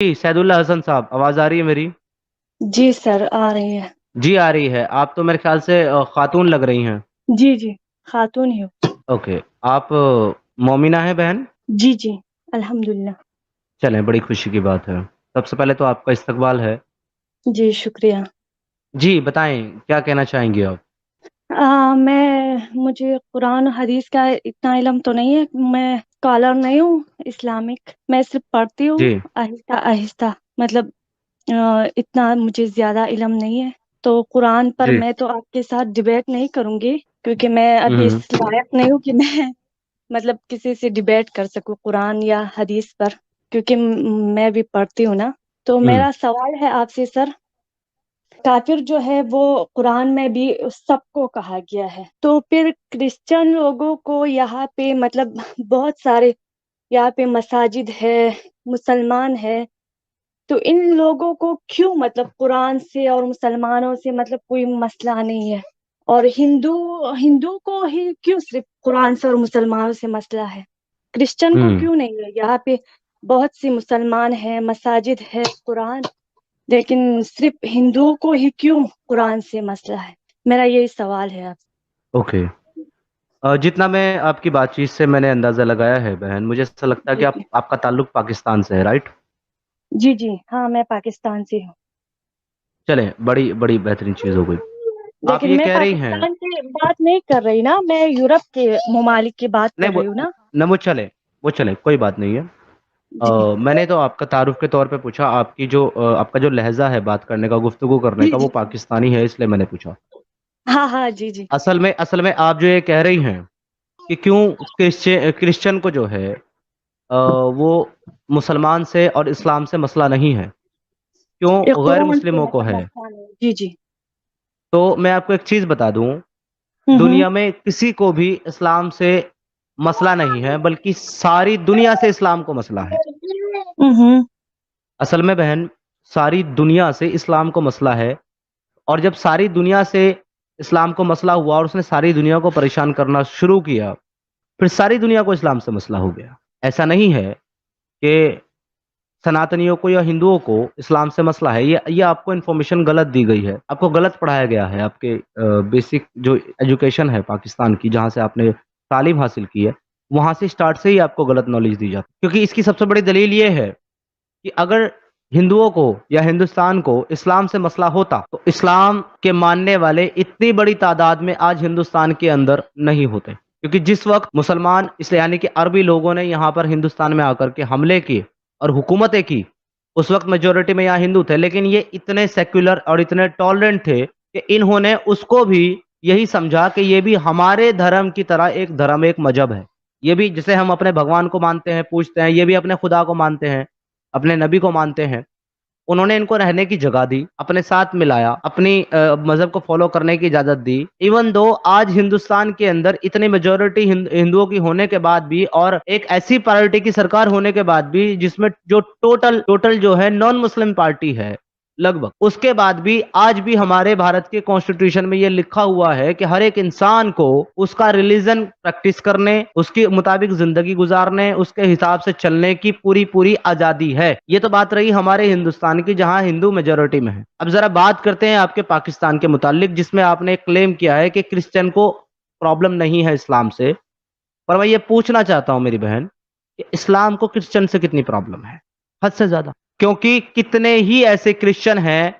جی سیدullah حسن صاحب، آواز آ رہی ہے میری؟ جی سر آ رہی ہے۔ جی آ رہی ہے۔ آپ تو میرے خیال سے خاتون لگ رہی ہیں۔ جی جی، خاتون ہی ہوں۔ اوکے، آپ مومنہ ہیں بہن؟ جی جی، الحمدللہ۔ چلیں، بڑی خوشی کی بات ہے۔ سب سے پہلے تو آپ کا استقبال ہے۔ جی شکریہ۔ جی بتائیں، کیا کہنا چاہیں گے آپ؟ مجھے قرآن و حدیث کا اتنا علم تو نہیں ہے، میں اسکالر نہیں ہوں اسلامک، میں صرف پڑھتی ہوں جی آہستہ آہستہ، مطلب اتنا مجھے زیادہ علم نہیں ہے، تو قرآن پر جی میں تو آپ کے ساتھ ڈبیٹ نہیں کروں گی، کیونکہ میں ابھی اس ہوں لائق نہیں ہوں کہ میں مطلب کسی سے ڈبیٹ کر سکوں قرآن یا حدیث پر، کیونکہ میں بھی پڑھتی ہوں نا۔ تو ہوں میرا سوال ہے آپ سے سر، کافر جو ہے وہ قرآن میں بھی سب کو کہا گیا ہے، تو پھر کرسچن لوگوں کو یہاں پہ مطلب بہت سارے یہاں پہ مساجد ہے، مسلمان ہے، تو ان لوگوں کو کیوں مطلب قرآن سے اور مسلمانوں سے مطلب کوئی مسئلہ نہیں ہے، اور ہندو کو ہی کیوں صرف قرآن سے اور مسلمانوں سے مسئلہ ہے، کرسچن کو ہوں کیوں نہیں ہے؟ یہاں پہ بہت سی مسلمان ہیں، مساجد ہے، قرآن، لیکن صرف ہندوؤں کو ہی کیوں قرآن سے مسئلہ ہے؟ میرا یہی سوال ہے آپ اوکے، جتنا میں آپ کی بات چیت سے میں نے اندازہ لگایا ہے بہن، مجھے ایسا لگتا ہے سے۔ کہ جی آپ کا تعلق پاکستان سے ہے، رائٹ؟ جی جی، ہاں میں پاکستان سے ہوں، چلیں، بڑی بڑی بہترین چیز ہو گئی۔ آپ لیکن یہ میں کہہ رہی ہیں، پاکستان کی بات نہیں کر رہی نا، میں یورپ کے ممالک کی بات نہیں کر رہی ہوں نا۔ وہ چلے کوئی بات نہیں ہے۔ جی میں نے تو آپ کا تعارف کے طور پہ پوچھا، آپ کا جو لہجہ ہے بات کرنے کا، گفتگو کرنے جی کا، وہ جی، پاکستانی ہے، اس لیے میں نے پوچھا۔ ہاں ہاں، جی جی اصل میں آپ جو یہ کہہ رہی ہیں کہ کیوں کرسچن کو جو ہے وہ مسلمان سے اور اسلام سے مسئلہ نہیں ہے، یہ کیوں غیر قرآن سے مسلموں کو مطلب ہے؟ مسئلہ نہیں۔ جی جی، تو میں آپ کو ایک چیز بتا دوں، ہوں دنیا میں کسی کو بھی اسلام سے مسئلہ نہیں ہے، بلکہ ساری دنیا سے اسلام کو مسئلہ ہے۔ ہوں، اصل میں بہن، ساری دنیا سے اسلام کو مسئلہ ہے، اور جب ساری دنیا سے اسلام کو مسئلہ ہوا اور اس نے ساری دنیا کو پریشان کرنا شروع کیا، پھر ساری دنیا کو اسلام سے مسئلہ ہو گیا۔ ایسا نہیں ہے کہ سناتنیوں کو یا ہندوؤں کو اسلام سے مسئلہ ہے، یہ آپ کو انفارمیشن غلط دی گئی ہے، آپ کو غلط پڑھایا گیا ہے۔ آپ کے بیسک جو ایجوکیشن ہے پاکستان کی، جہاں سے آپ نے تعلیم حاصل کی ہے، وہاں سے سٹارٹ سے ہی آپ کو غلط نالج دی جاتی ہے، کیونکہ اس کی سب سے بڑی دلیل یہ ہے کہ اگر ہندوؤں کو یا ہندوستان کو اسلام سے مسئلہ ہوتا تو اسلام کے ماننے والے اتنی بڑی تعداد میں آج ہندوستان کے اندر نہیں ہوتے، کیونکہ جس وقت مسلمان یعنی کہ عربی لوگوں نے یہاں پر ہندوستان میں آ کر کے حملے کیے اور حکومتیں کی، اس وقت میجورٹی میں یہاں ہندو تھے، لیکن یہ اتنے سیکولر اور اتنے ٹالرنٹ تھے کہ انہوں نے اس کو بھی یہی سمجھا کہ یہ بھی ہمارے دھرم کی طرح ایک دھرم، ایک مذہب ہے، یہ بھی جسے ہم اپنے بھگوان کو مانتے ہیں، پوجتے ہیں، یہ بھی اپنے خدا کو مانتے ہیں، اپنے نبی کو مانتے ہیں۔ انہوں نے ان کو رہنے کی جگہ دی، اپنے ساتھ ملایا، اپنی مذہب کو فالو کرنے کی اجازت دی، ایون دو آج ہندوستان کے اندر اتنی میجورٹی ہندوؤں کی ہونے کے بعد بھی، اور ایک ایسی پارٹی کی سرکار ہونے کے بعد بھی جس میں جو ٹوٹل جو ہے نان مسلم پارٹی ہے لگ بھگ، اس کے بعد بھی آج بھی ہمارے بھارت کے کانسٹیٹیوشن میں یہ لکھا ہوا ہے کہ ہر ایک انسان کو اس کا ریلیجن پریکٹس کرنے، اس کے مطابق زندگی گزارنے، اس کے حساب سے چلنے کی پوری آزادی ہے۔ یہ تو بات رہی ہمارے ہندوستان کی، جہاں ہندو میجورٹی میں ہے۔ اب ذرا بات کرتے ہیں آپ کے پاکستان کے متعلق، جس میں آپ نے کلیم کیا ہے کہ کرسچن کو پرابلم نہیں ہے اسلام سے، پر میں یہ پوچھنا چاہتا ہوں میری بہن کہ اسلام کو کرسچن سے کتنی پرابلم ہے؟ حد سے زیادہ، کیونکہ کتنے ہی ایسے کرسچن ہیں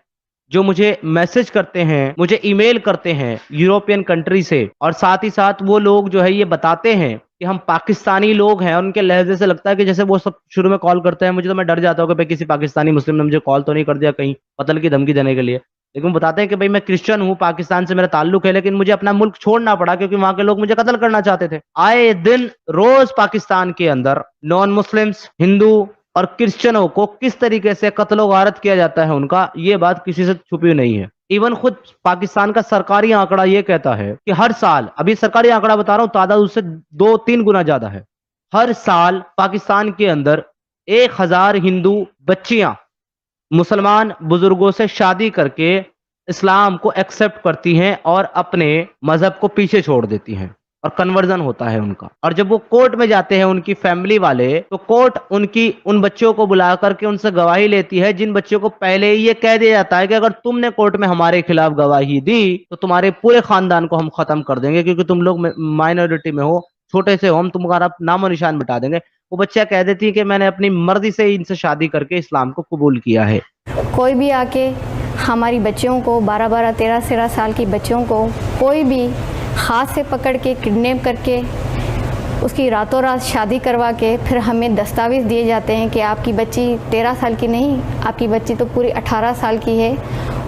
جو مجھے میسج کرتے ہیں، مجھے ای میل کرتے ہیں یوروپین کنٹری سے، اور ساتھ ہی ساتھ وہ لوگ جو ہے یہ بتاتے ہیں کہ ہم پاکستانی لوگ ہیں، اور ان کے لہجے سے لگتا ہے کہ جیسے وہ سب شروع میں کال کرتے ہیں، مجھے تو میں ڈر جاتا ہوں کہ بھئی کسی پاکستانی مسلم نے مجھے کال تو نہیں کر دیا کہیں قتل کی دھمکی دینے کے لیے، لیکن وہ بتاتے ہیں کہ بھئی میں کرسچن ہوں، پاکستان سے میرا تعلق ہے، لیکن مجھے اپنا ملک چھوڑنا پڑا کیونکہ وہاں کے لوگ مجھے قتل کرنا چاہتے تھے۔ آئے دن روز پاکستان کے اندر نان مسلمز، ہندو اور کرسچنوں کو کس طریقے سے قتل و غارت کیا جاتا ہے، ان کا یہ بات کسی سے چھپی نہیں ہے۔ ایون خود پاکستان کا سرکاری آنکڑا یہ کہتا ہے کہ ہر سال، ابھی سرکاری آنکڑا بتا رہا ہوں، تعداد اس سے 2-3 گنا زیادہ ہے، ہر سال پاکستان کے اندر 1000 ہندو بچیاں مسلمان بزرگوں سے شادی کر کے اسلام کو ایکسپٹ کرتی ہیں اور اپنے مذہب کو پیچھے چھوڑ دیتی ہیں۔ اور کنورژن ہوتا ہے ان کا. اور جب وہ کورٹ میں جاتے ہیں ان کی فیملی والے, تو کورٹ ان بچوں کو بلا کر کے ان سے گواہی لیتی ہے, جن بچوں کو پہلے ہی یہ کہہ دیا جاتا ہے کہ اگر تم نے کورٹ میں ہمارے خلاف گواہی دی تو تمہارے پورے خاندان کو ہم ختم کر دیں گے, کیونکہ تم لوگ مائنورٹی میں ہو, چھوٹے سے ہو, ہم تمہارا نام و نشان مٹا دیں گے. وہ بچہ کہہ دیتی ہے کہ میں نے اپنی مرضی سے ان سے شادی کر کے اسلام کو قبول کیا ہے. کوئی بھی آ کے ہماری بچیوں کو 12 13 سال کی بچیوں کو کوئی بھی ہاتھ سے پکڑ کے کڈنیپ کر کے اس کی راتوں رات شادی کروا کے پھر ہمیں دستاویز دیے جاتے ہیں کہ آپ کی بچی 13 سال کی نہیں, آپ کی بچی تو پوری 18 سال کی ہے,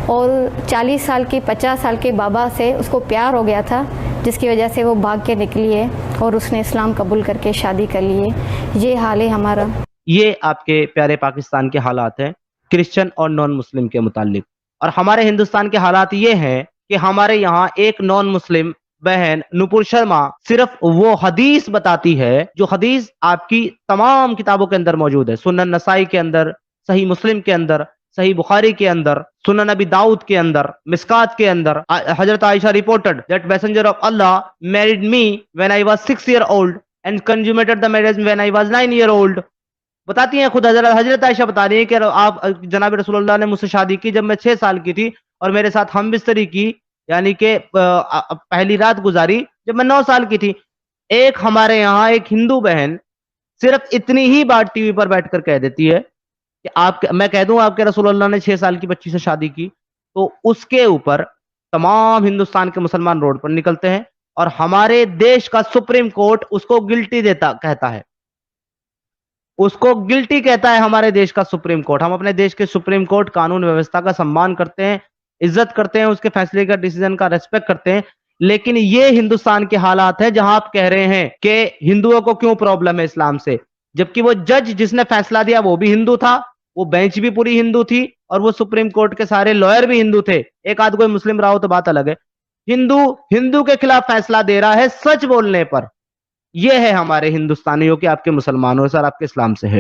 اور 40 سال کی 50 سال کے بابا سے اس کو پیار ہو گیا تھا, جس کی وجہ سے وہ بھاگ کے نکلی ہے اور اس نے اسلام قبول کر کے شادی کر لی ہے. یہ حال ہے ہمارا. یہ آپ کے پیارے پاکستان کے حالات ہیں کرسچن اور نان مسلم کے متعلق. اور ہمارے ہندوستان کے حالات یہ ہیں کہ ہمارے یہاں ایک نان مسلم بہن نپور شرما صرف وہ حدیث بتاتی ہے جو حدیث آپ کی تمام کتابوں کے اندر موجود ہے, سنن نسائی کے اندر, صحیح مسلم کے اندر, صحیح بخاری کے اندر, سنن نبی داؤد کے اندر, مسکات کے اندر. حضرت عائشہ reported that messenger of Allah married me when I was 6 year old and consummated the marriage when I was 9 year old. بتاتی ہیں خود حضرت عائشہ بتا رہی ہیں کہ آپ جناب رسول اللہ نے مجھ سے شادی کی جب میں 6 سال کی تھی, اور میرے ساتھ ہم بستری کی یعنی کہ پہلی رات گزاری جب میں 9 سال کی تھی. ایک ہمارے یہاں ایک ہندو بہن صرف اتنی ہی بات ٹی وی پر بیٹھ کر کہہ دیتی ہے کہ میں کہہ دوں آپ کے رسول اللہ نے 6 سال کی بچی سے شادی کی, تو اس کے اوپر تمام ہندوستان کے مسلمان روڈ پر نکلتے ہیں, اور ہمارے دیش کا سپریم کورٹ اس کو گلٹی کہتا ہے, اس کو گلٹی کہتا ہے ہمارے دیش کا سپریم کورٹ. ہم اپنے دیش کے سپریم کورٹ قانون ویوستھا کا سمان کرتے ہیں, عزت کرتے ہیں, اس کے فیصلے کا ڈیسیژن کا ریسپیکٹ کرتے ہیں. لیکن یہ ہندوستان کے حالات ہیں جہاں آپ کہہ رہے ہیں کہ ہندوؤں کو کیوں پرابلم ہے اسلام سے, جبکہ وہ جج جس نے فیصلہ دیا وہ بھی ہندو تھا, وہ بینچ بھی پوری ہندو تھی, اور وہ سپریم کورٹ کے سارے لائر بھی ہندو تھے. ایک آدھ کوئی مسلم رہا ہو تو بات الگ ہے. ہندو کے خلاف فیصلہ دے رہا ہے سچ بولنے پر. یہ ہے ہمارے ہندوستانیوں کے آپ کے مسلمانوں سر آپ کے اسلام سے ہے.